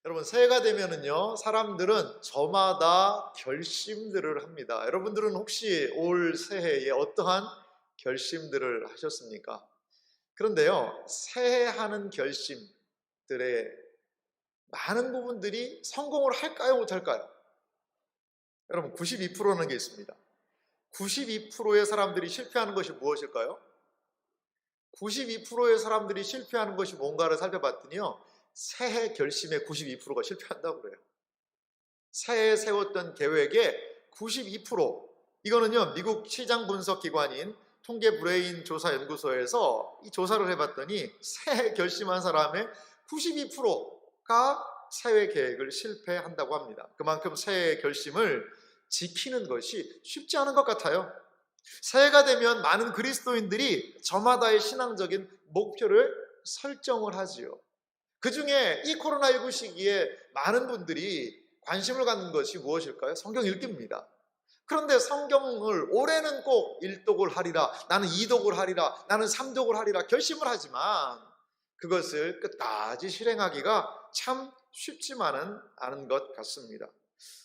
여러분, 새해가 되면은요, 사람들은 저마다 결심들을 합니다. 여러분들은 혹시 올 새해에 어떠한 결심들을 하셨습니까? 그런데요, 새해 하는 결심들의 많은 부분들이 성공을 할까요, 못할까요? 여러분, 92%라는 게 있습니다. 92%의 사람들이 실패하는 것이 무엇일까요? 92%의 사람들이 실패하는 것이 뭔가를 살펴봤더니요, 새해 결심의 92%가 실패한다고 그래요. 새해에 세웠던 계획의 92%, 이거는요, 미국 시장 분석 기관인 통계 브레인 조사 연구소에서 이 조사를 해봤더니 새해 결심한 사람의 92%가 새해 계획을 실패한다고 합니다. 그만큼 새해 결심을 지키는 것이 쉽지 않은 것 같아요. 새해가 되면 많은 그리스도인들이 저마다의 신앙적인 목표를 설정을 하지요. 그 중에 이 코로나19 시기에 많은 분들이 관심을 갖는 것이 무엇일까요? 성경 읽기입니다. 그런데 성경을 올해는 꼭 1독을 하리라, 나는 2독을 하리라, 나는 3독을 하리라 결심을 하지만 그것을 끝까지 실행하기가 참 쉽지만은 않은 것 같습니다.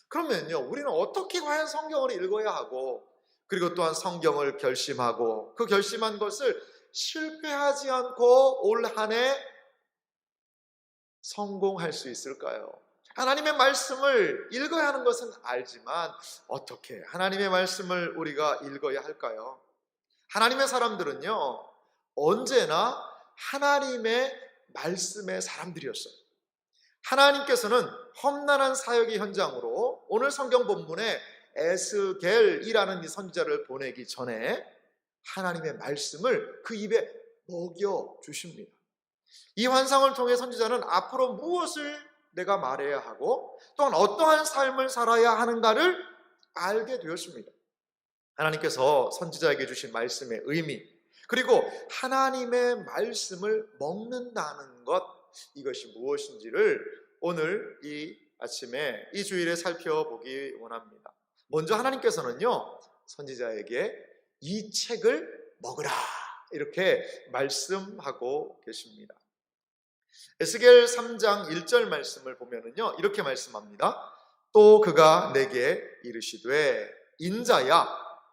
그러면요, 우리는 어떻게 과연 성경을 읽어야 하고, 그리고 또한 성경을 결심하고 그 결심한 것을 실패하지 않고 올 한 해 성공할 수 있을까요? 하나님의 말씀을 읽어야 하는 것은 알지만 어떻게 하나님의 말씀을 우리가 읽어야 할까요? 하나님의 사람들은요, 언제나 하나님의 말씀의 사람들이었어요. 하나님께서는 험난한 사역의 현장으로 오늘 성경 본문에 에스겔이라는 이 선지자를 보내기 전에 하나님의 말씀을 그 입에 먹여 주십니다. 이 환상을 통해 선지자는 앞으로 무엇을 내가 말해야 하고 또한 어떠한 삶을 살아야 하는가를 알게 되었습니다. 하나님께서 선지자에게 주신 말씀의 의미, 그리고 하나님의 말씀을 먹는다는 것, 이것이 무엇인지를 오늘 이 아침에 이 주일에 살펴보기 원합니다. 먼저 하나님께서는요, 선지자에게 이 책을 먹으라 이렇게 말씀하고 계십니다. 에스겔 3장 1절 말씀을 보면은요, 이렇게 말씀합니다. 또 그가 내게 이르시되 인자야,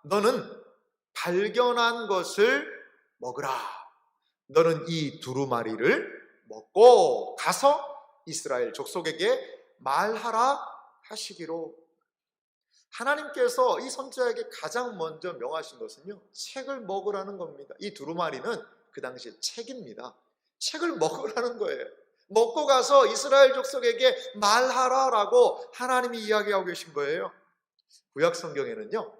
너는 발견한 것을 먹으라. 너는 이 두루마리를 먹고 가서 이스라엘 족속에게 말하라 하시기로. 하나님께서 이 선지자에게 가장 먼저 명하신 것은요, 책을 먹으라는 겁니다. 이 두루마리는 그 당시에 책입니다. 책을 먹으라는 거예요. 먹고 가서 이스라엘 족속에게 말하라라고 하나님이 이야기하고 계신 거예요. 구약 성경에는요,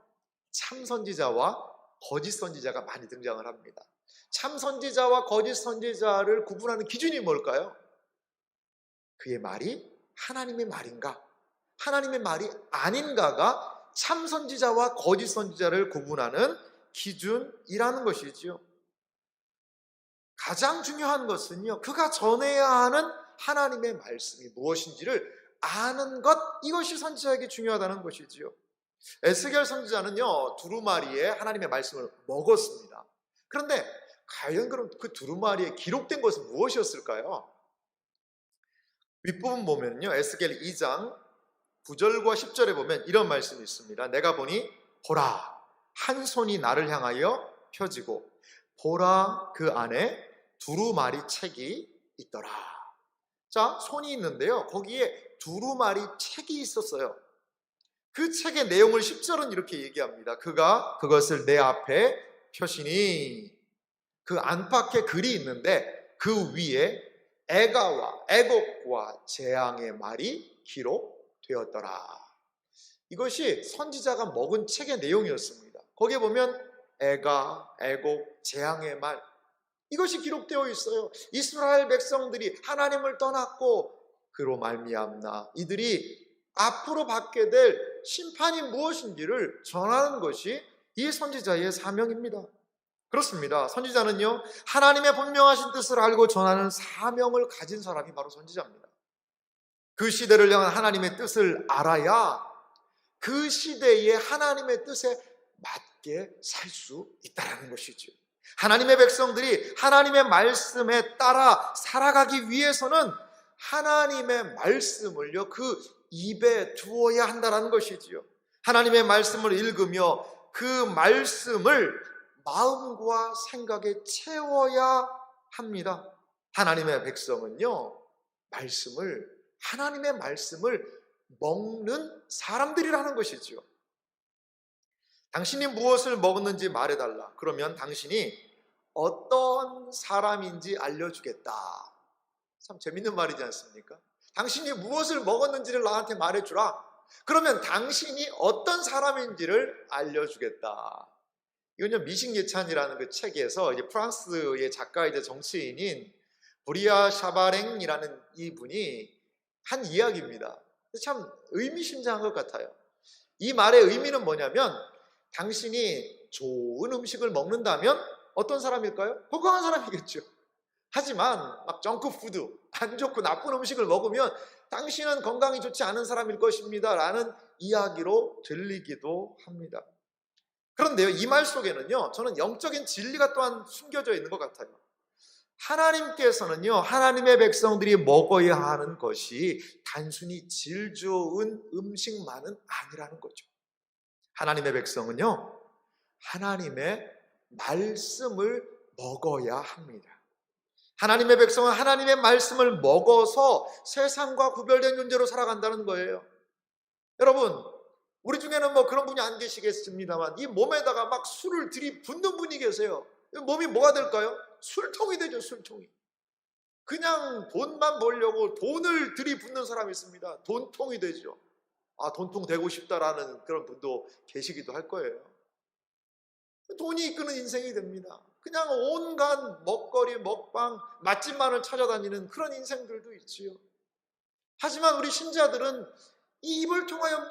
참 선지자와 거짓 선지자가 많이 등장을 합니다. 참 선지자와 거짓 선지자를 구분하는 기준이 뭘까요? 그의 말이 하나님의 말인가, 하나님의 말이 아닌가가 참 선지자와 거짓 선지자를 구분하는 기준이라는 것이지요. 가장 중요한 것은요, 그가 전해야 하는 하나님의 말씀이 무엇인지를 아는 것, 이것이 선지자에게 중요하다는 것이지요. 에스겔 선지자는요, 두루마리에 하나님의 말씀을 먹었습니다. 그런데 과연 그럼 그 두루마리에 기록된 것은 무엇이었을까요? 윗부분 보면요, 에스겔 2장 9절과 10절에 보면 이런 말씀이 있습니다. 내가 보니 보라, 한 손이 나를 향하여 펴지고 보라, 그 안에 두루마리 책이 있더라. 자, 손이 있는데요, 거기에 두루마리 책이 있었어요. 그 책의 내용을 10절은 이렇게 얘기합니다. 그가 그것을 내 앞에 펴시니 그 안팎에 글이 있는데 그 위에 애가와 애곡과 재앙의 말이 기록되었더라. 이것이 선지자가 먹은 책의 내용이었습니다. 거기에 보면 애가, 애곡, 재앙의 말, 이것이 기록되어 있어요. 이스라엘 백성들이 하나님을 떠났고 그로 말미암나 이들이 앞으로 받게 될 심판이 무엇인지를 전하는 것이 이 선지자의 사명입니다. 그렇습니다. 선지자는요, 하나님의 분명하신 뜻을 알고 전하는 사명을 가진 사람이 바로 선지자입니다. 그 시대를 향한 하나님의 뜻을 알아야 그 시대의 하나님의 뜻에 맞게 살 수 있다는 것이죠. 하나님의 백성들이 하나님의 말씀에 따라 살아가기 위해서는 하나님의 말씀을요, 그 입에 두어야 한다는 것이지요. 하나님의 말씀을 읽으며 그 말씀을 마음과 생각에 채워야 합니다. 하나님의 백성은요, 하나님의 말씀을 먹는 사람들이라는 것이지요. 당신이 무엇을 먹었는지 말해달라. 그러면 당신이 어떤 사람인지 알려주겠다. 참 재밌는 말이지 않습니까? 당신이 무엇을 먹었는지를 나한테 말해주라. 그러면 당신이 어떤 사람인지를 알려주겠다. 이건요, 미식예찬이라는 그 책에서 이제 프랑스의 작가이자 정치인인 브리아 샤바랭이라는 이분이 한 이야기입니다. 참 의미심장한 것 같아요. 이 말의 의미는 뭐냐면, 당신이 좋은 음식을 먹는다면 어떤 사람일까요? 건강한 사람이겠죠. 하지만 막 정크푸드, 안 좋고 나쁜 음식을 먹으면 당신은 건강이 좋지 않은 사람일 것입니다 라는 이야기로 들리기도 합니다. 그런데요, 이 말 속에는요, 저는 영적인 진리가 또한 숨겨져 있는 것 같아요. 하나님께서는요, 하나님의 백성들이 먹어야 하는 것이 단순히 질 좋은 음식만은 아니라는 거죠. 하나님의 백성은요, 하나님의 말씀을 먹어야 합니다. 하나님의 백성은 하나님의 말씀을 먹어서 세상과 구별된 존재로 살아간다는 거예요. 여러분, 우리 중에는 뭐 그런 분이 안 계시겠습니다만, 이 몸에다가 막 술을 들이붓는 분이 계세요. 몸이 뭐가 될까요? 술통이 되죠, 술통이. 그냥 돈만 벌려고 돈을 들이붓는 사람이 있습니다. 돈통이 되죠. 아, 돈통 되고 싶다라는 그런 분도 계시기도 할 거예요. 돈이 이끄는 인생이 됩니다. 그냥 온갖 먹거리, 먹방, 맛집만을 찾아다니는 그런 인생들도 있지요. 하지만 우리 신자들은 이 입을 통하여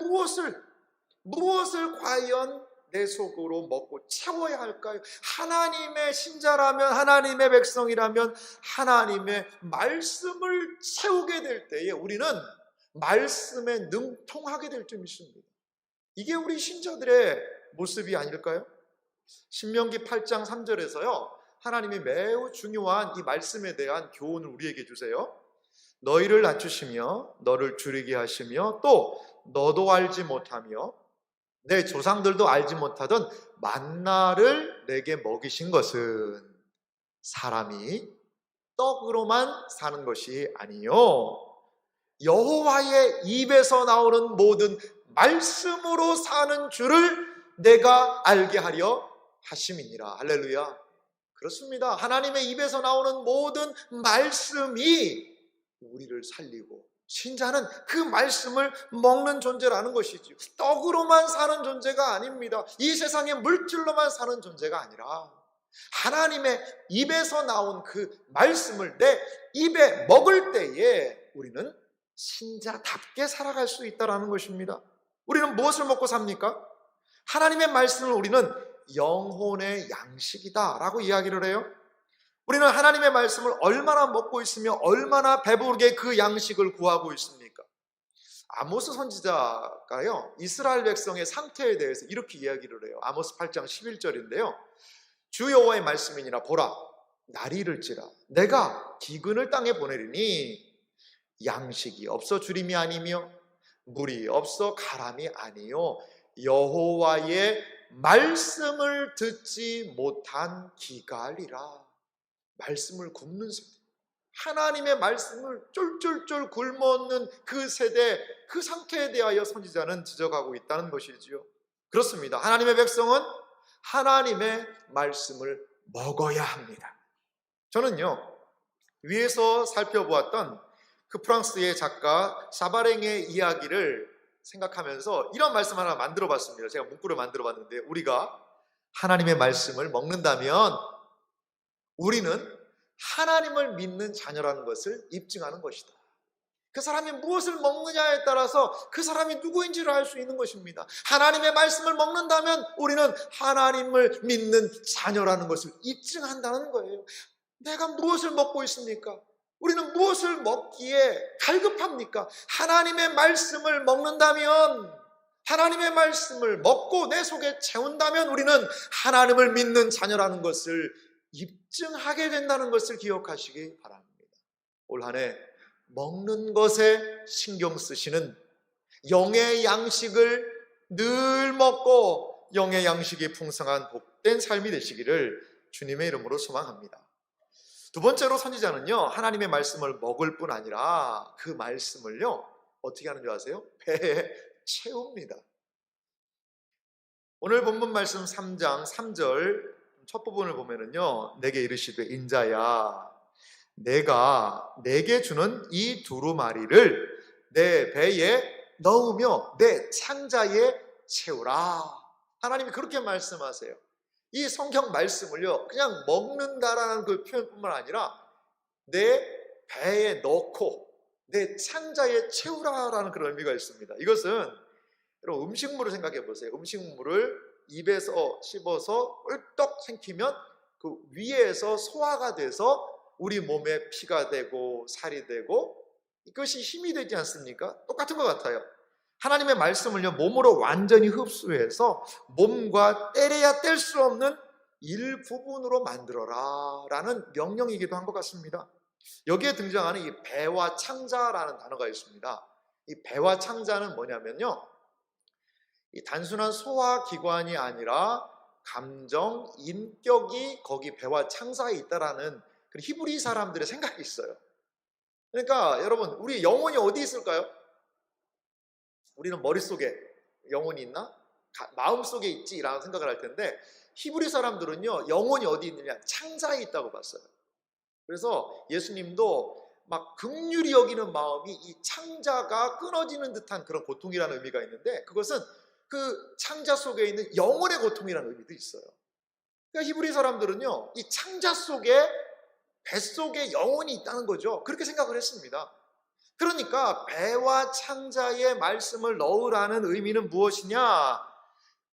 무엇을 과연 내 속으로 먹고 채워야 할까요? 하나님의 신자라면, 하나님의 백성이라면 하나님의 말씀을 채우게 될 때에 우리는 말씀에 능통하게 될 줄 믿습니다. 이게 우리 신자들의 모습이 아닐까요? 신명기 8장 3절에서요, 하나님이 매우 중요한 이 말씀에 대한 교훈을 우리에게 주세요. 너희를 낮추시며 너를 줄이게 하시며 또 너도 알지 못하며 내 조상들도 알지 못하던 만나를 내게 먹이신 것은 사람이 떡으로만 사는 것이 아니요 여호와의 입에서 나오는 모든 말씀으로 사는 줄을 내가 알게 하려 하심이니라. 할렐루야. 그렇습니다. 하나님의 입에서 나오는 모든 말씀이 우리를 살리고, 신자는 그 말씀을 먹는 존재라는 것이죠. 떡으로만 사는 존재가 아닙니다. 이 세상의 물질로만 사는 존재가 아니라 하나님의 입에서 나온 그 말씀을 내 입에 먹을 때에 우리는 신자답게 살아갈 수 있다는 것입니다. 우리는 무엇을 먹고 삽니까? 하나님의 말씀을 우리는 영혼의 양식이다 라고 이야기를 해요. 우리는 하나님의 말씀을 얼마나 먹고 있으며 얼마나 배부르게 그 양식을 구하고 있습니까? 아모스 선지자가요, 이스라엘 백성의 상태에 대해서 이렇게 이야기를 해요. 아모스 8장 11절인데요. 주 여호와의 말씀이니라. 보라, 날이 이를지라 내가 기근을 땅에 보내리니 양식이 없어 주림이 아니며 물이 없어 가람이 아니요 여호와의 말씀을 듣지 못한 기갈이라. 말씀을 굶는 세대, 하나님의 말씀을 쫄쫄쫄 굶어먹는 그 세대, 그 상태에 대하여 선지자는 지적하고 있다는 것이지요. 그렇습니다. 하나님의 백성은 하나님의 말씀을 먹어야 합니다. 저는요, 위에서 살펴보았던 그 프랑스의 작가 샤바랭의 이야기를 생각하면서 이런 말씀 하나 만들어 봤습니다. 제가 문구를 만들어 봤는데, 우리가 하나님의 말씀을 먹는다면 우리는 하나님을 믿는 자녀라는 것을 입증하는 것이다. 그 사람이 무엇을 먹느냐에 따라서 그 사람이 누구인지를 알 수 있는 것입니다. 하나님의 말씀을 먹는다면 우리는 하나님을 믿는 자녀라는 것을 입증한다는 거예요. 내가 무엇을 먹고 있습니까? 우리는 무엇을 먹기에 갈급합니까? 하나님의 말씀을 먹는다면, 하나님의 말씀을 먹고 내 속에 채운다면 우리는 하나님을 믿는 자녀라는 것을 입증하게 된다는 것을 기억하시기 바랍니다. 올 한 해 먹는 것에 신경 쓰시는 영의 양식을 늘 먹고 영의 양식이 풍성한 복된 삶이 되시기를 주님의 이름으로 소망합니다. 두 번째로 선지자는요, 하나님의 말씀을 먹을 뿐 아니라 그 말씀을요, 어떻게 하는 줄 아세요? 배에 채웁니다. 오늘 본문 말씀 3장 3절 첫 부분을 보면은요, 내게 이르시되 인자야, 내가 내게 주는 이 두루마리를 내 배에 넣으며 내 창자에 채우라. 하나님이 그렇게 말씀하세요. 이 성경 말씀을요, 그냥 먹는다라는 그 표현뿐만 아니라 내 배에 넣고 내 창자에 채우라라는 그런 의미가 있습니다. 이것은 여러분 음식물을 생각해 보세요. 음식물을 입에서 씹어서 꿀떡 삼키면 그 위에서 소화가 돼서 우리 몸에 피가 되고 살이 되고 이것이 힘이 되지 않습니까? 똑같은 것 같아요. 하나님의 말씀을요, 몸으로 완전히 흡수해서 몸과 떼려야 뗄 수 없는 일부분으로 만들어라 라는 명령이기도 한 것 같습니다. 여기에 등장하는 이 배와 창자라는 단어가 있습니다. 이 배와 창자는 뭐냐면요, 이 단순한 소화기관이 아니라 감정, 인격이 거기 배와 창자에 있다라는 그 히브리 사람들의 생각이 있어요. 그러니까 여러분, 우리 영혼이 어디 있을까요? 우리는 머릿속에 영혼이 있나? 마음속에 있지 라는 생각을 할 텐데, 히브리 사람들은요, 영혼이 어디 있느냐? 창자에 있다고 봤어요. 그래서 예수님도 막 긍휼히 여기는 마음이 이 창자가 끊어지는 듯한 그런 고통이라는 의미가 있는데, 그것은 그 창자 속에 있는 영혼의 고통이라는 의미도 있어요. 그러니까 히브리 사람들은요, 이 창자 속에, 뱃속에 영혼이 있다는 거죠. 그렇게 생각을 했습니다. 그러니까 배와 창자에 말씀을 넣으라는 의미는 무엇이냐?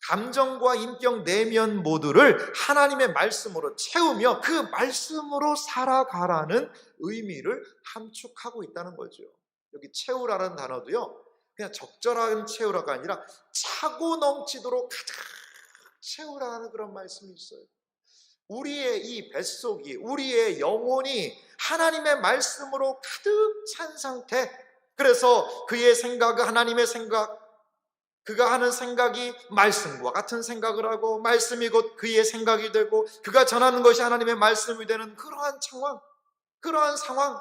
감정과 인격 내면 모두를 하나님의 말씀으로 채우며 그 말씀으로 살아가라는 의미를 함축하고 있다는 거죠. 여기 채우라는 단어도요, 그냥 적절한 채우라가 아니라 차고 넘치도록 가득 채우라는 그런 말씀이 있어요. 우리의 이 뱃속이, 우리의 영혼이 하나님의 말씀으로 가득 찬 상태, 그래서 그의 생각은 하나님의 생각, 그가 하는 생각이 말씀과 같은 생각을 하고 말씀이 곧 그의 생각이 되고 그가 전하는 것이 하나님의 말씀이 되는 그러한 상황, 그러한 상황,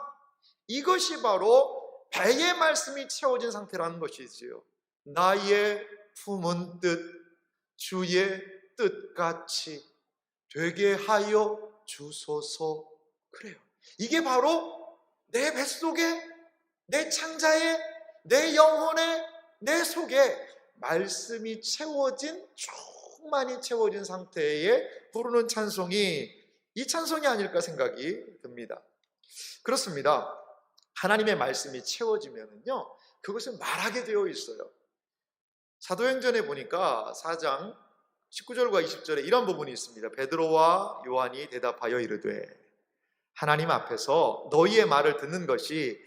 이것이 바로 배의 말씀이 채워진 상태라는 것이지요. 나의 품은 뜻 주의 뜻같이 되게 하여 주소서. 그래요. 이게 바로 내 뱃속에, 내 창자에, 내 영혼에, 내 속에 말씀이 채워진, 충만히 채워진 상태에 부르는 찬송이 이 찬송이 아닐까 생각이 듭니다. 그렇습니다. 하나님의 말씀이 채워지면요, 그것을 말하게 되어 있어요. 사도행전에 보니까 4장 19절과 20절에 이런 부분이 있습니다. 베드로와 요한이 대답하여 이르되 하나님 앞에서 너희의 말을 듣는 것이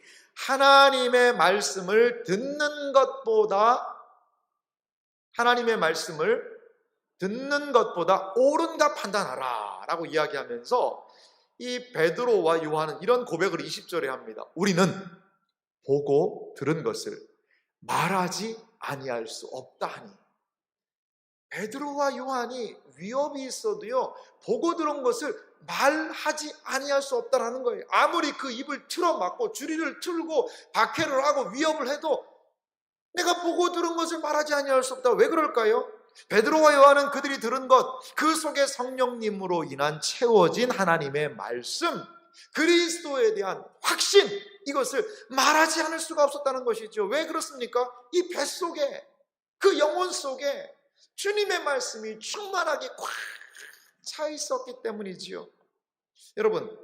하나님의 말씀을 듣는 것보다 옳은가 판단하라 라고 이야기하면서 이 베드로와 요한은 이런 고백을 20절에 합니다. 우리는 보고 들은 것을 말하지 아니할 수 없다 하니. 베드로와 요한이 위협이 있어도요, 보고 들은 것을 말하지 아니할 수 없다라는 거예요. 아무리 그 입을 틀어막고 주리를 틀고 박해를 하고 위협을 해도 내가 보고 들은 것을 말하지 아니할 수 없다. 왜 그럴까요? 베드로와 요한은 그들이 들은 것, 그 속에 성령님으로 인한 채워진 하나님의 말씀, 그리스도에 대한 확신, 이것을 말하지 않을 수가 없었다는 것이죠. 왜 그렇습니까? 이 뱃속에, 그 영혼 속에 주님의 말씀이 충만하게 꽉 차 있었기 때문이지요. 여러분,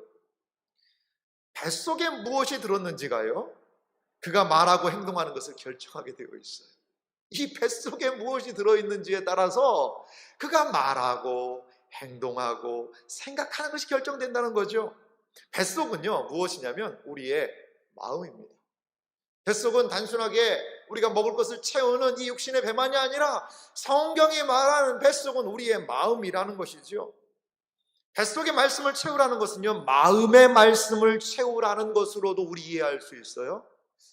뱃속에 무엇이 들었는지가요, 그가 말하고 행동하는 것을 결정하게 되어 있어요. 이 뱃속에 무엇이 들어있는지에 따라서 그가 말하고 행동하고 생각하는 것이 결정된다는 거죠. 뱃속은요, 무엇이냐면 우리의 마음입니다. 뱃속은 단순하게 우리가 먹을 것을 채우는 이 육신의 배만이 아니라 성경이 말하는 뱃속은 우리의 마음이라는 것이죠. 뱃속의 말씀을 채우라는 것은요, 마음의 말씀을 채우라는 것으로도 우리 이해할 수 있어요.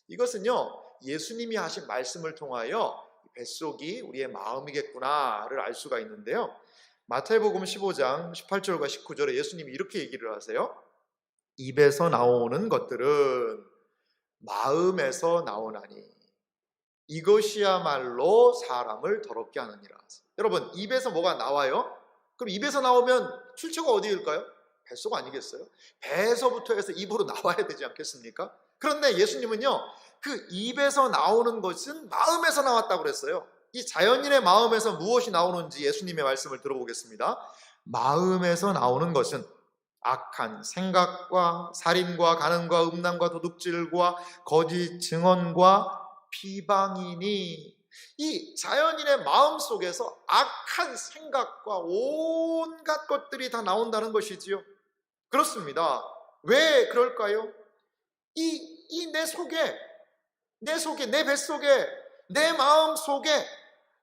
이것은요, 예수님이 하신 말씀을 통하여 뱃속이 우리의 마음이겠구나를 알 수가 있는데요. 마태복음 15장 18절과 19절에 예수님이 이렇게 얘기를 하세요. 입에서 나오는 것들은 마음에서 나오나니 이것이야말로 사람을 더럽게 하느니라. 여러분, 입에서 뭐가 나와요? 그럼 입에서 나오면 출처가 어디일까요? 뱃속 아니겠어요? 배에서부터 해서 입으로 나와야 되지 않겠습니까? 그런데 예수님은요, 그 입에서 나오는 것은 마음에서 나왔다고 그랬어요. 이 자연인의 마음에서 무엇이 나오는지 예수님의 말씀을 들어보겠습니다. 마음에서 나오는 것은 악한 생각과 살인과 간음과 음란과 도둑질과 거짓 증언과 비방이니, 이 자연인의 마음 속에서 악한 생각과 온갖 것들이 다 나온다는 것이지요. 그렇습니다. 왜 그럴까요? 내 속에, 내 뱃속에, 내 마음 속에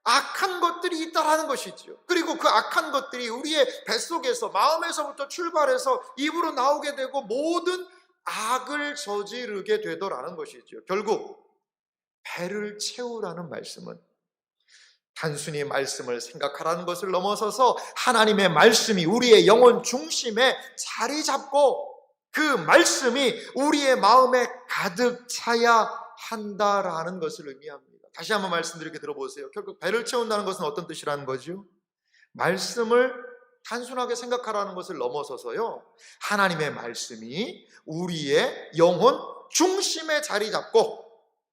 악한 것들이 있다라는 것이지요. 그리고 그 악한 것들이 우리의 뱃속에서, 마음에서부터 출발해서 입으로 나오게 되고 모든 악을 저지르게 되더라는 것이지요. 결국 배를 채우라는 말씀은 단순히 말씀을 생각하라는 것을 넘어서서 하나님의 말씀이 우리의 영혼 중심에 자리 잡고 그 말씀이 우리의 마음에 가득 차야 한다라는 것을 의미합니다. 다시 한번 말씀드리게 들어보세요. 결국 배를 채운다는 것은 어떤 뜻이라는 거죠? 말씀을 단순하게 생각하라는 것을 넘어서서요, 하나님의 말씀이 우리의 영혼 중심에 자리 잡고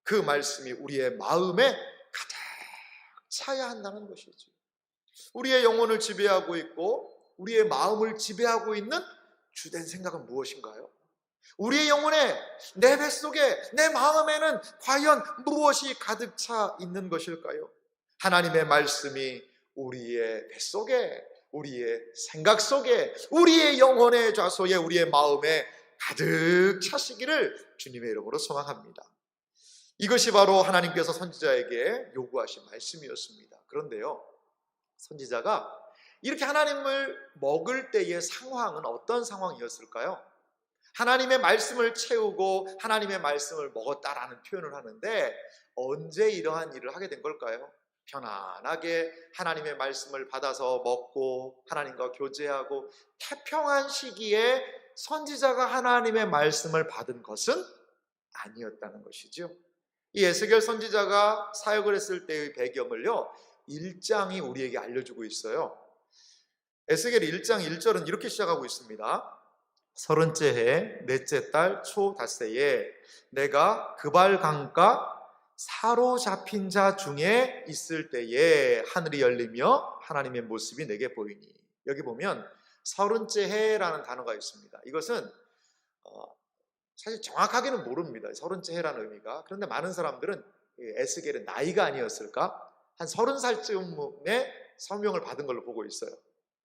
그 말씀이 우리의 마음에 가득 차야 한다는 것이죠. 우리의 영혼을 지배하고 있고 우리의 마음을 지배하고 있는 주된 생각은 무엇인가요? 우리의 영혼에, 내 뱃속에, 내 마음에는 과연 무엇이 가득 차 있는 것일까요? 하나님의 말씀이 우리의 뱃속에, 우리의 생각 속에, 우리의 영혼의 좌소에, 우리의 마음에 가득 차시기를 주님의 이름으로 소망합니다. 이것이 바로 하나님께서 선지자에게 요구하신 말씀이었습니다. 그런데요, 선지자가 이렇게 하나님을 먹을 때의 상황은 어떤 상황이었을까요? 하나님의 말씀을 채우고 하나님의 말씀을 먹었다라는 표현을 하는데, 언제 이러한 일을 하게 된 걸까요? 편안하게 하나님의 말씀을 받아서 먹고 하나님과 교제하고 태평한 시기에 선지자가 하나님의 말씀을 받은 것은 아니었다는 것이죠. 이 에스겔 선지자가 사역을 했을 때의 배경을요, 1장이 우리에게 알려주고 있어요. 에스겔 1장 1절은 이렇게 시작하고 있습니다. 30째 해 넷째 달 초 닷새에 내가 그발 강가 사로잡힌 자 중에 있을 때에 하늘이 열리며 하나님의 모습이 내게 보이니. 여기 보면 30째 해라는 단어가 있습니다. 이것은 사실 정확하게는 모릅니다. 30째 해라는 의미가. 그런데 많은 사람들은 에스겔의 나이가 아니었을까? 한 30살쯤에 성명을 받은 걸로 보고 있어요.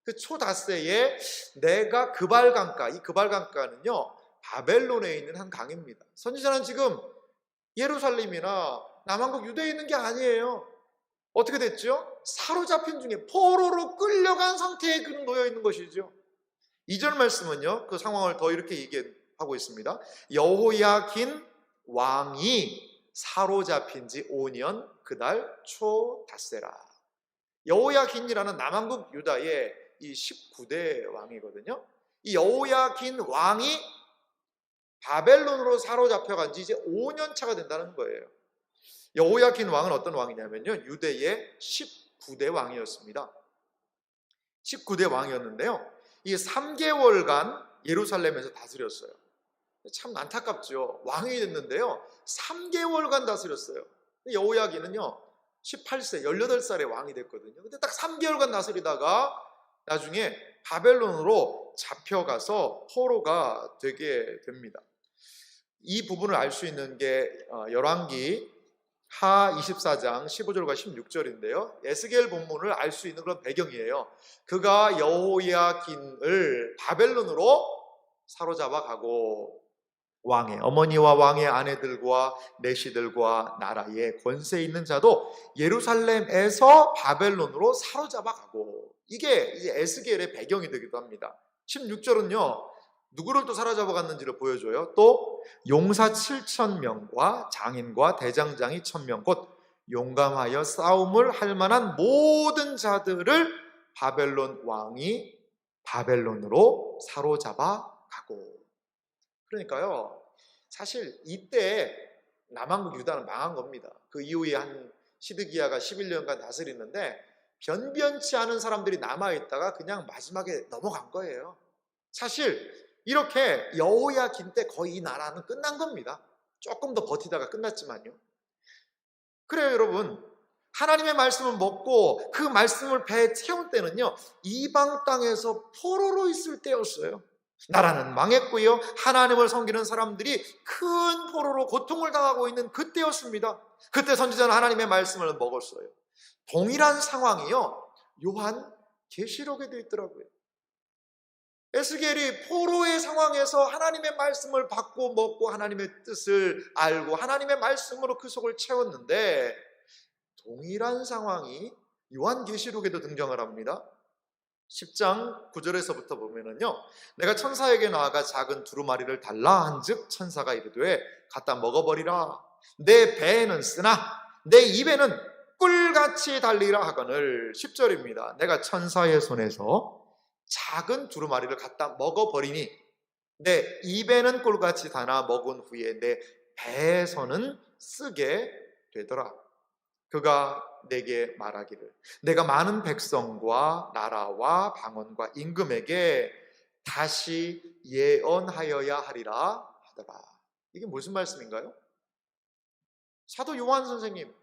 그 초닷새에 내가 그발강가, 이 그발강가는요, 바벨론에 있는 한 강입니다. 선지자는 지금 예루살렘이나 남한국 유대에 있는 게 아니에요. 어떻게 됐죠? 사로잡힌 중에 포로로 끌려간 상태에 그는 놓여 있는 것이죠. 2절 말씀은요, 그 상황을 더 이렇게 얘기하고 있습니다. 여호야긴 왕이 사로잡힌 지 5년 그달 초 닷새라. 여호야긴이라는 남한국 유다의 이 19대 왕이거든요. 이 여호야긴 왕이 바벨론으로 사로잡혀간 지 이제 5년 차가 된다는 거예요. 여호야긴 왕은 어떤 왕이냐면요, 유대의 19대 왕이었습니다. 19대 왕이었는데요, 이 3개월간 예루살렘에서 다스렸어요. 참 안타깝죠. 왕이 됐는데요, 3개월간 다스렸어요. 여호야긴은요 18세, 18살에 왕이 됐거든요. 근데 딱 3개월간 다스리다가 나중에 바벨론으로 잡혀가서 포로가 되게 됩니다. 이 부분을 알 수 있는 게 열왕기 하 24장 15절과 16절인데요. 에스겔 본문을 알 수 있는 그런 배경이에요. 그가 여호야긴을 바벨론으로 사로잡아 가고 왕의 어머니와 왕의 아내들과 내시들과 나라의 권세 있는 자도 예루살렘에서 바벨론으로 사로잡아 가고, 이게 이제 에스겔의 배경이 되기도 합니다. 16절은요, 누구를 또 사로잡아 갔는지를 보여줘요. 또 용사 7,000명과 장인과 대장장이 1,000명, 곧 용감하여 싸움을 할 만한 모든 자들을 바벨론 왕이 바벨론으로 사로잡아 가고. 그러니까요, 사실 이때 남한국 유다는 망한 겁니다. 그 이후에 한 시드기야가 11년간 다스리는데 변변치 않은 사람들이 남아있다가 그냥 마지막에 넘어간 거예요. 사실 이렇게 여호야긴 때 거의 이 나라는 끝난 겁니다. 조금 더 버티다가 끝났지만요. 그래요, 여러분. 하나님의 말씀을 먹고 그 말씀을 배에 채운 때는요, 이방 땅에서 포로로 있을 때였어요. 나라는 망했고요, 하나님을 섬기는 사람들이 큰 포로로 고통을 당하고 있는 그때였습니다. 그때 선지자는 하나님의 말씀을 먹었어요. 동일한 상황이요, 요한 계시록에 되어 있더라고요. 에스겔이 포로의 상황에서 하나님의 말씀을 받고 먹고 하나님의 뜻을 알고 하나님의 말씀으로 그 속을 채웠는데, 동일한 상황이 요한계시록에도 등장을 합니다. 10장 9절에서부터 보면은요, 내가 천사에게 나아가 작은 두루마리를 달라 한즉 천사가 이르되 갖다 먹어버리라. 내 배에는 쓰나 내 입에는 꿀같이 달리라 하거늘. 10절입니다. 내가 천사의 손에서 작은 두루마리를 갖다 먹어버리니 내 입에는 꿀같이 다나 먹은 후에 내 배에서는 쓰게 되더라. 그가 내게 말하기를 내가 많은 백성과 나라와 방언과 임금에게 다시 예언하여야 하리라 하더라. 이게 무슨 말씀인가요? 사도 요한 선생님,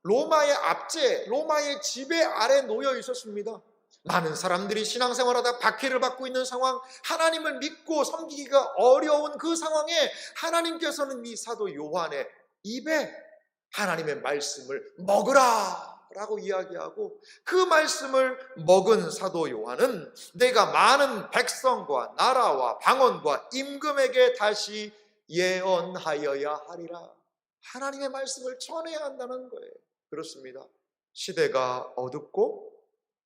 로마의 압제, 로마의 지배 아래 놓여 있었습니다. 많은 사람들이 신앙생활하다 박해를 받고 있는 상황, 하나님을 믿고 섬기기가 어려운 그 상황에 하나님께서는 이 사도 요한의 입에 하나님의 말씀을 먹으라 라고 이야기하고, 그 말씀을 먹은 사도 요한은 내가 많은 백성과 나라와 방언과 임금에게 다시 예언하여야 하리라. 하나님의 말씀을 전해야 한다는 거예요. 그렇습니다. 시대가 어둡고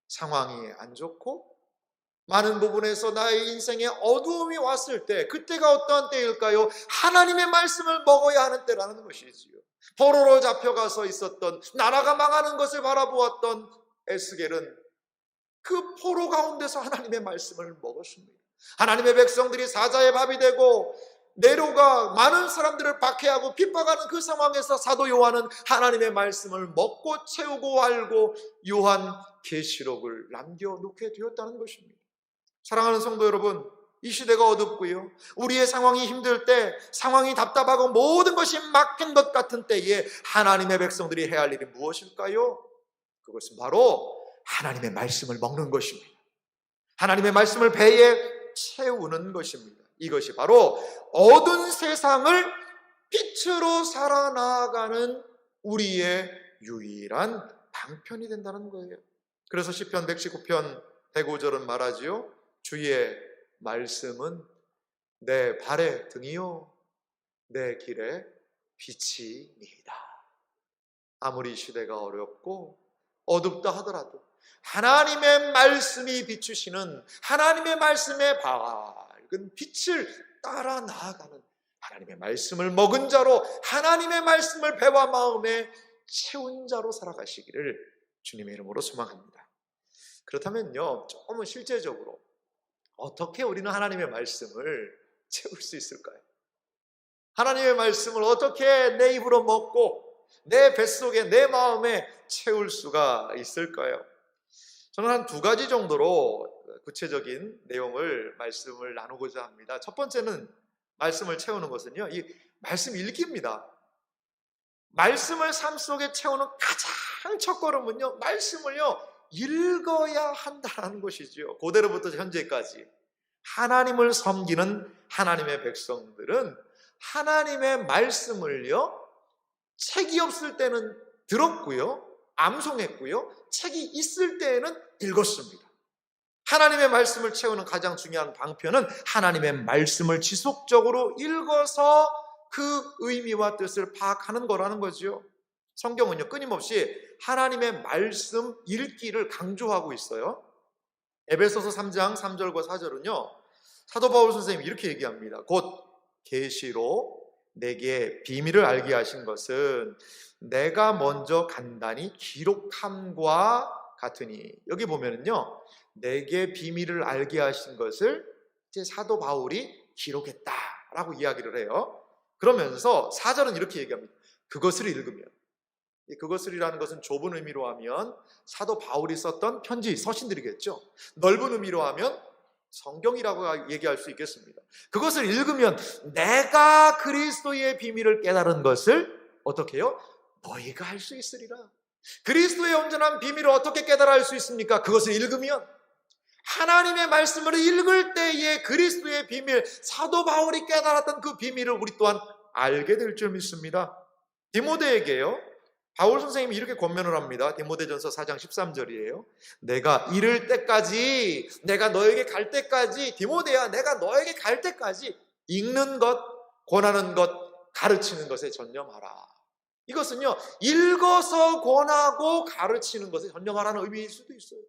상황이 안 좋고 많은 부분에서 나의 인생에 어두움이 왔을 때, 그때가 어떠한 때일까요? 하나님의 말씀을 먹어야 하는 때라는 것이지요. 포로로 잡혀가서 있었던, 나라가 망하는 것을 바라보았던 에스겔은 그 포로 가운데서 하나님의 말씀을 먹었습니다. 하나님의 백성들이 사자의 밥이 되고 네로가 많은 사람들을 박해하고 핍박하는 그 상황에서 사도 요한은 하나님의 말씀을 먹고 채우고 알고 요한 계시록을 남겨놓게 되었다는 것입니다. 사랑하는 성도 여러분, 이 시대가 어둡고요, 우리의 상황이 힘들 때, 상황이 답답하고 모든 것이 막힌 것 같은 때에 하나님의 백성들이 해야 할 일이 무엇일까요? 그것은 바로 하나님의 말씀을 먹는 것입니다. 하나님의 말씀을 배에 채우는 것입니다. 이것이 바로 어두운 세상을 빛으로 살아나가는 우리의 유일한 방편이 된다는 거예요. 그래서 시편 119편 105절은 말하지요. 주의 말씀은 내 발의 등이요 내 길의 빛이니이다. 아무리 시대가 어렵고 어둡다 하더라도 하나님의 말씀이 비추시는, 하나님의 말씀의 밝은 빛을 따라 나아가는, 하나님의 말씀을 먹은 자로, 하나님의 말씀을 배와 마음에 채운 자로 살아가시기를 주님의 이름으로 소망합니다. 그렇다면요, 조금은 실제적으로 어떻게 우리는 하나님의 말씀을 채울 수 있을까요? 하나님의 말씀을 어떻게 내 입으로 먹고 내 뱃속에, 내 마음에 채울 수가 있을까요? 저는 한 두 가지 정도로 구체적인 내용을 말씀을 나누고자 합니다. 첫 번째는, 말씀을 채우는 것은요, 이 말씀 읽기입니다. 말씀을 삶 속에 채우는 가장 첫걸음은요, 말씀을요 읽어야 한다는 것이죠. 고대로부터 현재까지 하나님을 섬기는 하나님의 백성들은 하나님의 말씀을요 책이 없을 때는 들었고요, 암송했고요, 책이 있을 때에는 읽었습니다. 하나님의 말씀을 채우는 가장 중요한 방편은 하나님의 말씀을 지속적으로 읽어서 그 의미와 뜻을 파악하는 거라는 거죠. 성경은요 끊임없이 하나님의 말씀 읽기를 강조하고 있어요. 에베소서 3장 3절과 4절은요, 사도 바울 선생님이 이렇게 얘기합니다. 곧 계시로 내게 비밀을 알게 하신 것은 내가 먼저 간단히 기록함과 같으니, 여기 보면은요, 내게 비밀을 알게 하신 것을 이제 사도 바울이 기록했다라고 이야기를 해요. 그러면서 4절은 이렇게 얘기합니다. 그것을 읽으면, 이 그것을이라는 것은 좁은 의미로 하면 사도 바울이 썼던 편지, 서신들이겠죠. 넓은 의미로 하면 성경이라고 얘기할 수 있겠습니다. 그것을 읽으면 내가 그리스도의 비밀을 깨달은 것을 어떻게 해요? 너희가 할 수 있으리라. 그리스도의 온전한 비밀을 어떻게 깨달아 알 수 있습니까? 그것을 읽으면, 하나님의 말씀을 읽을 때에 그리스도의 비밀, 사도 바울이 깨달았던 그 비밀을 우리 또한 알게 될 줄 믿습니다. 디모데에게요, 바울 선생님이 이렇게 권면을 합니다. 디모데전서 4장 13절이에요. 내가 이를 때까지, 내가 너에게 갈 때까지, 디모데야, 내가 너에게 갈 때까지 읽는 것, 권하는 것, 가르치는 것에 전념하라. 이것은요, 읽어서 권하고 가르치는 것에 전념하라는 의미일 수도 있어요.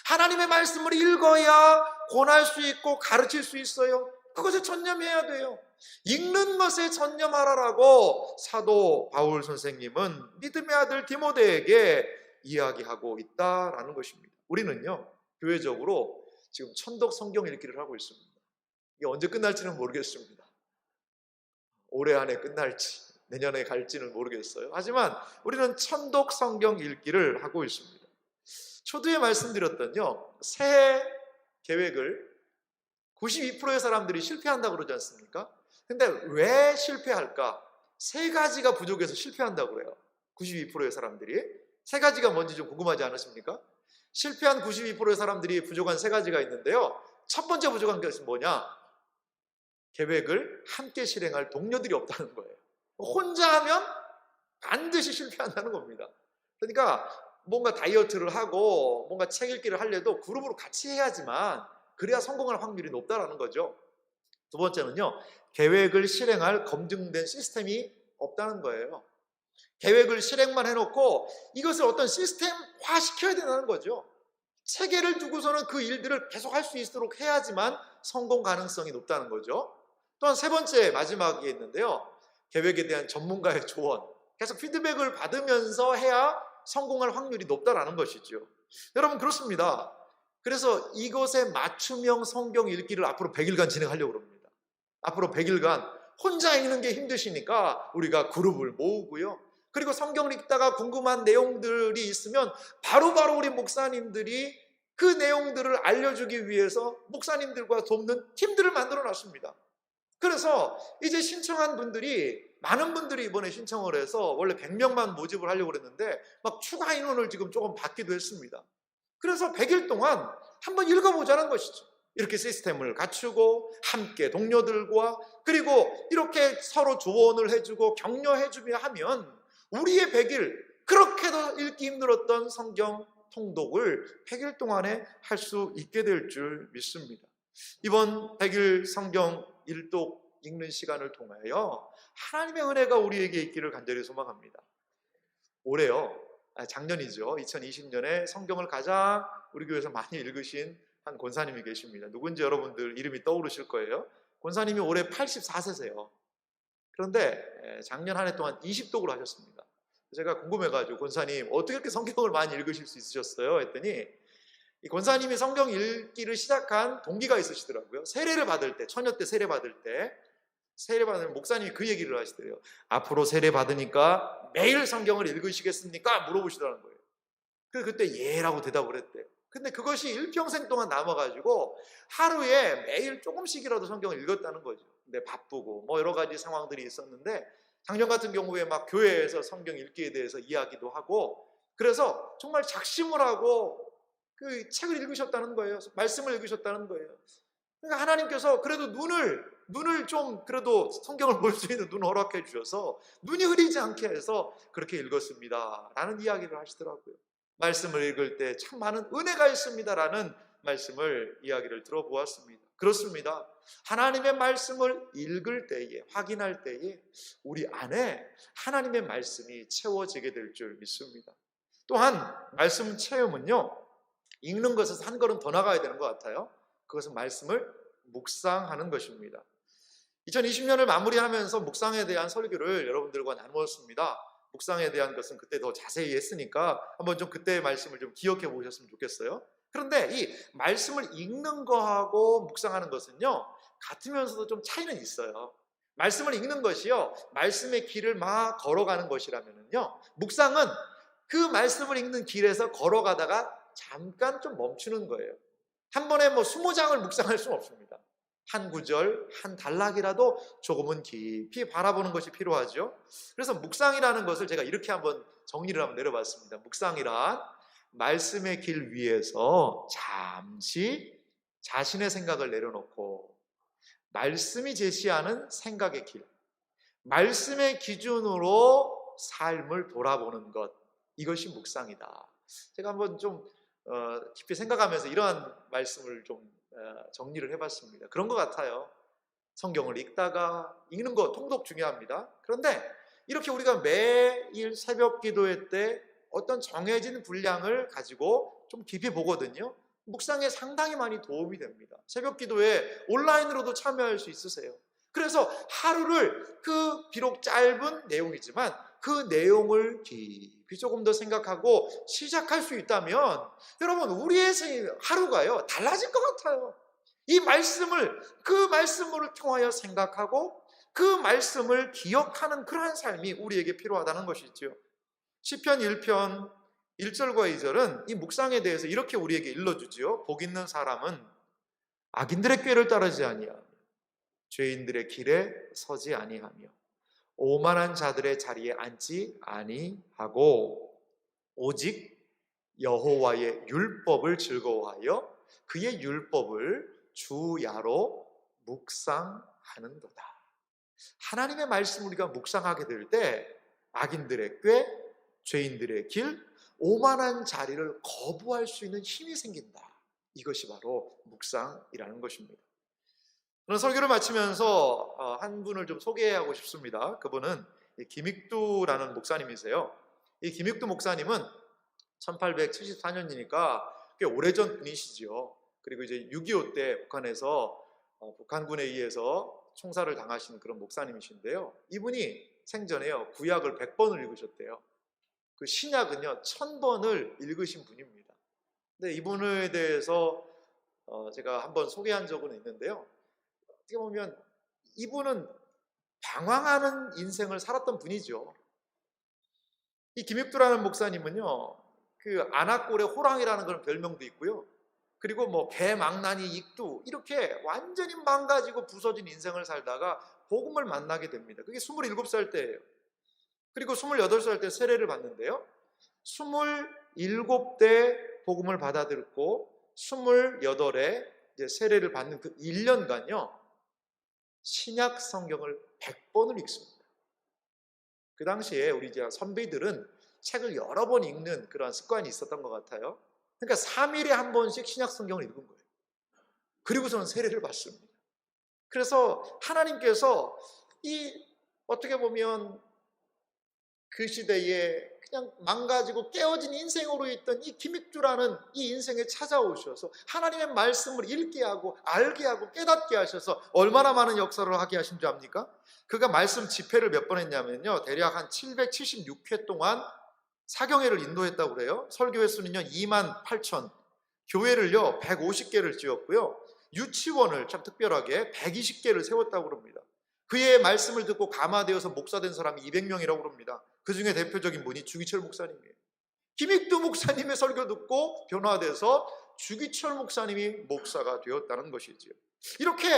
하나님의 말씀을 읽어야 권할 수 있고 가르칠 수 있어요. 그것에 전념해야 돼요. 읽는 것에 전념하라라고 사도 바울 선생님은 믿음의 아들 디모데에게 이야기하고 있다라는 것입니다. 우리는요, 교회적으로 지금 천독 성경 읽기를 하고 있습니다. 이게 언제 끝날지는 모르겠습니다. 올해 안에 끝날지 내년에 갈지는 모르겠어요. 하지만 우리는 천독 성경 읽기를 하고 있습니다. 초두에 말씀드렸던요, 새해 계획을 92%의 사람들이 실패한다고 그러지 않습니까? 근데 왜 실패할까? 세 가지가 부족해서 실패한다고 그래요. 92%의 사람들이. 세 가지가 뭔지 좀 궁금하지 않으십니까? 실패한 92%의 사람들이 부족한 세 가지가 있는데요, 첫 번째 부족한 것은 뭐냐? 계획을 함께 실행할 동료들이 없다는 거예요. 혼자 하면 반드시 실패한다는 겁니다. 그러니까 뭔가 다이어트를 하고 뭔가 책 읽기를 하려도 그룹으로 같이 해야지만 그래야 성공할 확률이 높다라는 거죠. 두 번째는요, 계획을 실행할 검증된 시스템이 없다는 거예요. 계획을 실행만 해놓고 이것을 어떤 시스템화 시켜야 된다는 거죠. 체계를 두고서는 그 일들을 계속 할 수 있도록 해야지만 성공 가능성이 높다는 거죠. 또한 세 번째, 마지막에 있는데요, 계획에 대한 전문가의 조언, 계속 피드백을 받으면서 해야 성공할 확률이 높다라는 것이죠. 여러분, 그렇습니다. 그래서 이것에 맞춤형 성경 읽기를 앞으로 100일간 진행하려고 합니다. 앞으로 100일간 혼자 읽는 게 힘드시니까 우리가 그룹을 모으고요, 그리고 성경을 읽다가 궁금한 내용들이 있으면 바로바로 우리 목사님들이 그 내용들을 알려주기 위해서 목사님들과 돕는 팀들을 만들어 놨습니다. 그래서 이제 신청한 분들이, 많은 분들이 이번에 신청을 해서 원래 100명만 모집을 하려고 그랬는데 막 추가 인원을 지금 조금 받기도 했습니다. 그래서 100일 동안 한번 읽어보자는 것이죠. 이렇게 시스템을 갖추고 함께 동료들과, 그리고 이렇게 서로 조언을 해주고 격려해주며 하면 우리의 100일, 그렇게도 읽기 힘들었던 성경 통독을 100일 동안에 할 수 있게 될 줄 믿습니다. 이번 100일 성경 일독 읽는 시간을 통하여 하나님의 은혜가 우리에게 있기를 간절히 소망합니다. 올해요, 작년이죠, 2020년에 성경을 가장 우리 교회에서 많이 읽으신 한 권사님이 계십니다. 누군지 여러분들 이름이 떠오르실 거예요. 권사님이 올해 84세세요. 그런데 작년 한 해 동안 20독을 하셨습니다. 제가 궁금해가지고, 권사님 어떻게 이렇게 성경을 많이 읽으실 수 있으셨어요? 했더니 이 권사님이 성경 읽기를 시작한 동기가 있으시더라고요. 세례를 받을 때, 처녀 때 세례 받을 때, 세례 받는 목사님이 그 얘기를 하시더래요. 앞으로 세례 받으니까 매일 성경을 읽으시겠습니까? 물어보시더라는 거예요. 그때 예라고 대답을 했대요. 근데 그것이 일평생 동안 남아가지고 하루에 매일 조금씩이라도 성경을 읽었다는 거죠. 근데 바쁘고 뭐 여러 가지 상황들이 있었는데 작년 같은 경우에 막 교회에서 성경 읽기에 대해서 이야기도 하고, 그래서 정말 작심을 하고 그 책을 읽으셨다는 거예요. 말씀을 읽으셨다는 거예요. 그러니까 하나님께서 그래도 눈을 좀, 그래도 성경을 볼 수 있는 눈을 허락해 주셔서 눈이 흐리지 않게 해서 그렇게 읽었습니다 라는 이야기를 하시더라고요. 말씀을 읽을 때 참 많은 은혜가 있습니다 라는 말씀을, 이야기를 들어보았습니다. 그렇습니다. 하나님의 말씀을 읽을 때에, 확인할 때에 우리 안에 하나님의 말씀이 채워지게 될 줄 믿습니다. 또한 말씀 체험은요, 읽는 것에서 한 걸음 더 나가야 되는 것 같아요. 그것은 말씀을 묵상하는 것입니다. 2020년을 마무리하면서 묵상에 대한 설교를 여러분들과 나누었습니다. 묵상에 대한 것은 그때 더 자세히 했으니까 한번 좀 그때의 말씀을 좀 기억해 보셨으면 좋겠어요. 그런데 이 말씀을 읽는 거하고 묵상하는 것은요, 같으면서도 좀 차이는 있어요. 말씀을 읽는 것이요, 말씀의 길을 막 걸어가는 것이라면요, 묵상은 그 말씀을 읽는 길에서 걸어가다가 잠깐 좀 멈추는 거예요. 한 번에 20장을 묵상할 수는 없습니다. 한 구절, 한 단락이라도 조금은 깊이 바라보는 것이 필요하죠. 그래서 묵상이라는 것을 제가 이렇게 한번 정리를 한번 내려봤습니다. 묵상이란 말씀의 길 위에서 잠시 자신의 생각을 내려놓고 말씀이 제시하는 생각의 길, 말씀의 기준으로 삶을 돌아보는 것, 이것이 묵상이다. 제가 한번 좀 깊이 생각하면서 이러한 말씀을 좀 정리를 해봤습니다. 그런 것 같아요. 성경을 읽다가 읽는 거 통독 중요합니다. 그런데 이렇게 우리가 매일 새벽 기도회 때 어떤 정해진 분량을 가지고 좀 깊이 보거든요. 묵상에 상당히 많이 도움이 됩니다. 새벽 기도에 온라인으로도 참여할 수 있으세요. 그래서 하루를 비록 짧은 내용이지만 그 내용을 깊이 조금 더 생각하고 시작할 수 있다면 여러분, 우리의 하루가요 달라질 것 같아요. 이 말씀을, 그 말씀을 통하여 생각하고 그 말씀을 기억하는 그러한 삶이 우리에게 필요하다는 것이죠. 시편 1편 1절과 2절은 이 묵상에 대해서 이렇게 우리에게 일러주지요. 복 있는 사람은 악인들의 꾀를 따르지 아니하며 죄인들의 길에 서지 아니하며 오만한 자들의 자리에 앉지 아니하고 오직 여호와의 율법을 즐거워하여 그의 율법을 주야로 묵상하는도다. 하나님의 말씀 우리가 묵상하게 될 때 악인들의 꾀, 죄인들의 길, 오만한 자리를 거부할 수 있는 힘이 생긴다. 이것이 바로 묵상이라는 것입니다. 저는 설교를 마치면서 한 분을 좀 소개하고 싶습니다. 그분은 김익두라는 목사님이세요. 이 김익두 목사님은 1874년이니까 꽤 오래전 분이시죠. 그리고 이제 6.25 때 북한에서 북한군에 의해서 총살을 당하신 그런 목사님이신데요. 이분이 생전에요 구약을 100번을 읽으셨대요. 그 신약은요 1000번을 읽으신 분입니다. 근데 이분에 대해서 제가 한번 소개한 적은 있는데요. 어떻게 보면 이분은 방황하는 인생을 살았던 분이죠. 이 김익두라는 목사님은요, 그 안악골의 호랑이라는 그런 별명도 있고요. 그리고 개망나니 익두 이렇게 완전히 망가지고 부서진 인생을 살다가 복음을 만나게 됩니다. 그게 27살 때예요. 그리고 28살 때 세례를 받는데요. 27대 복음을 받아들였고 28에 이제 세례를 받는 그 1년간요. 신약 성경을 100번을 읽습니다. 그 당시에 우리 선비들은 책을 여러 번 읽는 그런 습관이 있었던 것 같아요. 그러니까 3일에 한 번씩 신약 성경을 읽은 거예요. 그리고서는 세례를 받습니다. 그래서 하나님께서 어떻게 보면 그 시대에 그냥 망가지고 깨어진 인생으로 있던 이 김익두라는 이 인생에 찾아오셔서 하나님의 말씀을 읽게 하고 알게 하고 깨닫게 하셔서 얼마나 많은 역사를 하게 하신 줄 압니까? 그가 말씀 집회를 몇 번 했냐면요, 대략 한 776회 동안 사경회를 인도했다고 그래요. 설교회 수는요 28,000, 교회를요 150개를 지었고요, 유치원을 참 특별하게 120개를 세웠다고 그럽니다. 그의 말씀을 듣고 감화되어서 목사된 사람이 200명이라고 그럽니다. 그 중에 대표적인 분이 주기철 목사님이에요. 김익두 목사님의 설교 듣고 변화돼서 주기철 목사님이 목사가 되었다는 것이지요. 이렇게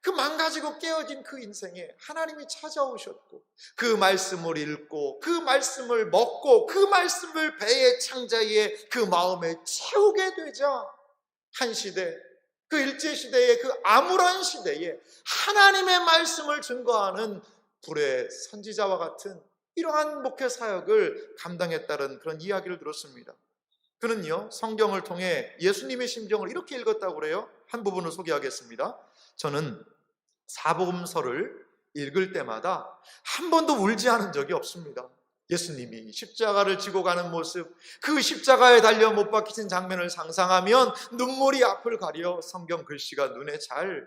그 망가지고 깨어진 그 인생에 하나님이 찾아오셨고 그 말씀을 읽고 그 말씀을 먹고 그 말씀을 배의 창자에 그 마음에 채우게 되자 한 시대, 그 일제시대의 그 암울한 시대에 하나님의 말씀을 증거하는 불의 선지자와 같은 이러한 목회 사역을 감당했다는 그런 이야기를 들었습니다. 그는요 성경을 통해 예수님의 심정을 이렇게 읽었다고 그래요. 한 부분을 소개하겠습니다. 저는 사복음서를 읽을 때마다 한 번도 울지 않은 적이 없습니다. 예수님이 십자가를 지고 가는 모습, 그 십자가에 달려 못 박히신 장면을 상상하면 눈물이 앞을 가려 성경 글씨가 눈에 잘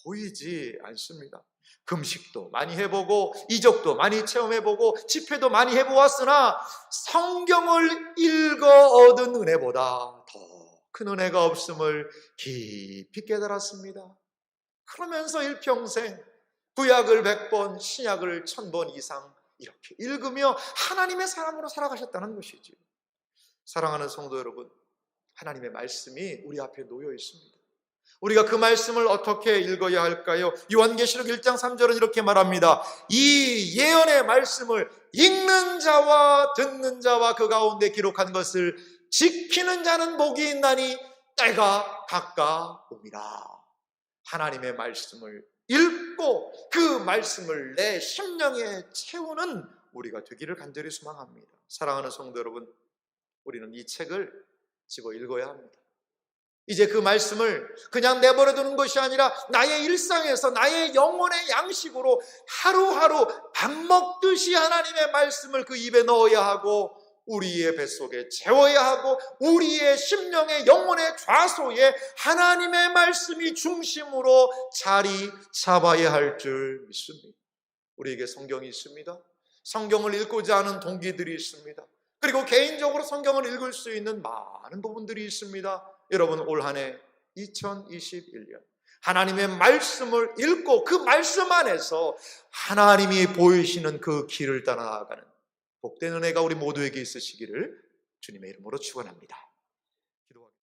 보이지 않습니다. 금식도 많이 해보고 이적도 많이 체험해보고 집회도 많이 해보았으나 성경을 읽어 얻은 은혜보다 더 큰 은혜가 없음을 깊이 깨달았습니다. 그러면서 일평생 구약을 100번, 신약을 1000번 이상 이렇게 읽으며 하나님의 사람으로 살아가셨다는 것이죠. 사랑하는 성도 여러분, 하나님의 말씀이 우리 앞에 놓여 있습니다. 우리가 그 말씀을 어떻게 읽어야 할까요? 요한계시록 1장 3절은 이렇게 말합니다. 이 예언의 말씀을 읽는 자와 듣는 자와 그 가운데 기록한 것을 지키는 자는 복이 있나니 때가 가까움이라. 하나님의 말씀을 읽고 그 말씀을 내 심령에 채우는 우리가 되기를 간절히 소망합니다. 사랑하는 성도 여러분, 우리는 이 책을 집어 읽어야 합니다. 이제 그 말씀을 그냥 내버려 두는 것이 아니라 나의 일상에서 나의 영혼의 양식으로 하루하루 밥 먹듯이 하나님의 말씀을 그 입에 넣어야 하고 우리의 뱃속에 채워야 하고 우리의 심령의 영혼의 좌소에 하나님의 말씀이 중심으로 자리 잡아야 할 줄 믿습니다. 우리에게 성경이 있습니다. 성경을 읽고자 하는 동기들이 있습니다. 그리고 개인적으로 성경을 읽을 수 있는 많은 부분들이 있습니다. 여러분, 올 한 해 2021년 하나님의 말씀을 읽고 그 말씀 안에서 하나님이 보이시는 그 길을 따라 나아가는 복된 은혜가 우리 모두에게 있으시기를 주님의 이름으로 축원합니다.